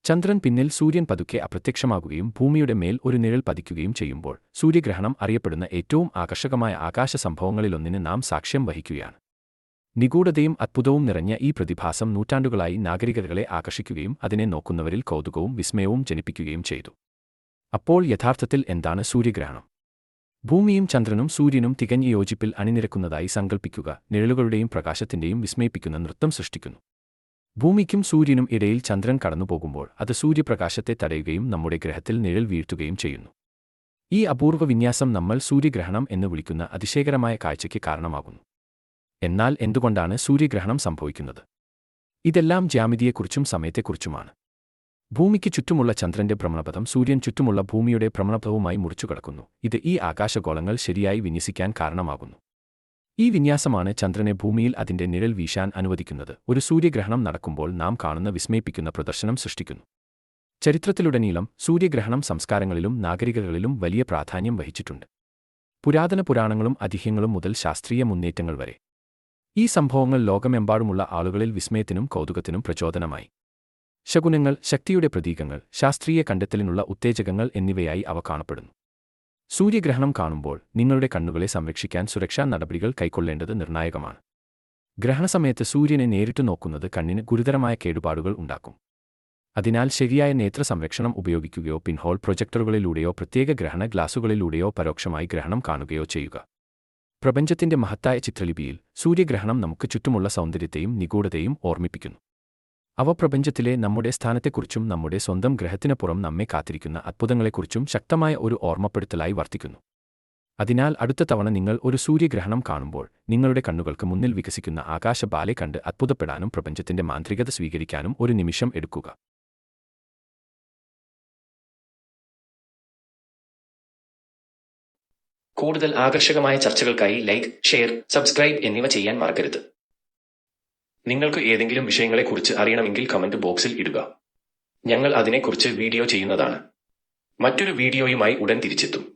ചന്ദ്രൻ പിന്നിൽ സൂര്യൻ പതുക്കെ അപ്രത്യക്ഷമാകുകയും ഭൂമിയുടെ മേൽ ഒരു നിഴൽ പതിക്കുകയും ചെയ്യുമ്പോൾ സൂര്യഗ്രഹണം അറിയപ്പെടുന്ന ഏറ്റവും ആകർഷകമായ ആകാശ സംഭവങ്ങളിലൊന്നിന് നാം സാക്ഷ്യം വഹിക്കുകയാണ്. നിഗൂഢതയും അത്ഭുതവും നിറഞ്ഞ ഈ പ്രതിഭാസം നൂറ്റാണ്ടുകളായി നാഗരികതകളെ ആകർഷിക്കുകയും അതിനെ നോക്കുന്നവരിൽ കൗതുകവും വിസ്മയവും ജനിപ്പിക്കുകയും ചെയ്തു. അപ്പോൾ യഥാർത്ഥത്തിൽ എന്താണ് സൂര്യഗ്രഹണം? ഭൂമിയും ചന്ദ്രനും സൂര്യനും തികഞ്ഞ യോജിപ്പിൽ അണിനിരക്കുന്നതായി സങ്കൽപ്പിക്കുക. നിഴലുകളുടെയും പ്രകാശത്തിന്റെയും വിസ്മയിപ്പിക്കുന്ന നൃത്തം സൃഷ്ടിക്കുന്നു. ഭൂമിക്കും സൂര്യനും ഇടയിൽ ചന്ദ്രൻ കടന്നുപോകുമ്പോൾ അത് സൂര്യപ്രകാശത്തെ തടയുകയും നമ്മുടെ ഗ്രഹത്തിൽ നിഴൽ വീഴ്ത്തുകയും ചെയ്യുന്നു. ഈ അപൂർവ വിന്യാസം നമ്മൾ സൂര്യഗ്രഹണം എന്ന് വിളിക്കുന്ന അതിശയകരമായ കാഴ്ചയ്ക്ക് കാരണമാകുന്നു. എന്നാൽ എന്തുകൊണ്ടാണ് സൂര്യഗ്രഹണം സംഭവിക്കുന്നത്? ഇതെല്ലാം ജ്യാമിതിയെക്കുറിച്ചും സമയത്തെക്കുറിച്ചുമാണ്. ഭൂമിക്ക് ചുറ്റുമുള്ള ചന്ദ്രന്റെ ഭ്രമണപഥം സൂര്യൻ ചുറ്റുമുള്ള ഭൂമിയുടെ ഭ്രമണപഥവുമായി മുറിച്ചുകടക്കുന്നു. ഇത് ഈ ആകാശഗോളങ്ങൾ ശരിയായി വിന്യസിക്കാൻ കാരണമാകുന്നു. ഈ വിന്യാസമാണ് ചന്ദ്രനെ ഭൂമിയിൽ അതിന്റെ നിഴൽ വീശാൻ അനുവദിക്കുന്നത്. ഒരു സൂര്യഗ്രഹണം നടക്കുമ്പോൾ നാം കാണുന്ന വിസ്മയിപ്പിക്കുന്ന പ്രദർശനം സൃഷ്ടിക്കുന്നു. ചരിത്രത്തിലുടനീളം സൂര്യഗ്രഹണം സംസ്കാരങ്ങളിലും നാഗരികതകളിലും വലിയ പ്രാധാന്യം വഹിച്ചിട്ടുണ്ട്. പുരാതന പുരാണങ്ങളും ഐതിഹ്യങ്ങളും മുതൽ ശാസ്ത്രീയ മുന്നേറ്റങ്ങൾ വരെ ഈ സംഭവങ്ങൾ ലോകമെമ്പാടുമുള്ള ആളുകളിൽ വിസ്മയത്തിനും കൗതുകത്തിനും പ്രചോദനമായി. ശകുനങ്ങൾ, ശക്തിയുടെ പ്രതീകങ്ങൾ, ശാസ്ത്രീയ കണ്ടെത്തലിനുള്ള ഉത്തേജകങ്ങൾ എന്നിവയായി അവ കാണപ്പെടുന്നു. സൂര്യഗ്രഹണം കാണുമ്പോൾ നിങ്ങളുടെ കണ്ണുകളെ സംരക്ഷിക്കാൻ സുരക്ഷാ നടപടികൾ കൈക്കൊള്ളേണ്ടത് നിർണായകമാണ്. ഗ്രഹണസമയത്ത് സൂര്യനെ നേരിട്ട് നോക്കുന്നത് കണ്ണിന് ഗുരുതരമായ കേടുപാടുകൾ ഉണ്ടാക്കും. അതിനാൽ ശരിയായ നേത്ര സംരക്ഷണം ഉപയോഗിക്കുകയോ പിൻഹോൾ പ്രൊജക്ടറുകളിലൂടെയോ പ്രത്യേക ഗ്രഹണ ഗ്ലാസുകളിലൂടെയോ പരോക്ഷമായി ഗ്രഹണം കാണുകയോ ചെയ്യുക. പ്രപഞ്ചത്തിന്റെ മഹത്തായ ചിത്രലിപിയിൽ സൂര്യഗ്രഹണം നമുക്ക് ചുറ്റുമുള്ള സൗന്ദര്യത്തെയും നിഗൂഢതയും ഓർമ്മിപ്പിക്കുന്നു. അവ പ്രപഞ്ചത്തിലെ നമ്മുടെ സ്ഥാനത്തെക്കുറിച്ചും നമ്മുടെ സ്വന്തം ഗ്രഹത്തിനപ്പുറം നമ്മെ കാത്തിരിക്കുന്ന അത്ഭുതങ്ങളെക്കുറിച്ചും ശക്തമായ ഒരു ഓർമ്മപ്പെടുത്തലായി വർത്തിക്കുന്നു. അതിനാൽ അടുത്ത തവണ നിങ്ങൾ ഒരു സൂര്യഗ്രഹണം കാണുമ്പോൾ നിങ്ങളുടെ കണ്ണുകൾക്ക് മുന്നിൽ വികസിക്കുന്ന ആകാശബാലെ കണ്ട് അത്ഭുതപ്പെടാനും പ്രപഞ്ചത്തിന്റെ മാന്ത്രികത സ്വീകരിക്കാനും ഒരു നിമിഷം എടുക്കുക. കൂടുതൽ ആകർഷകമായ ചർച്ചകൾക്കായി ലൈക്ക്, ഷെയർ, സബ്സ്ക്രൈബ് എന്നിവ ചെയ്യാൻ മറക്കരുത്. നിങ്ങൾക്ക് ഏതെങ്കിലും വിഷയങ്ങളെക്കുറിച്ച് അറിയണമെങ്കിൽ കമന്റ് ബോക്സിൽ ഇടുക. ഞങ്ങൾ അതിനെക്കുറിച്ച് വീഡിയോ ചെയ്യുന്നതാണ്. മറ്റൊരു വീഡിയോയുമായി ഉടൻ തിരിച്ചെത്തും.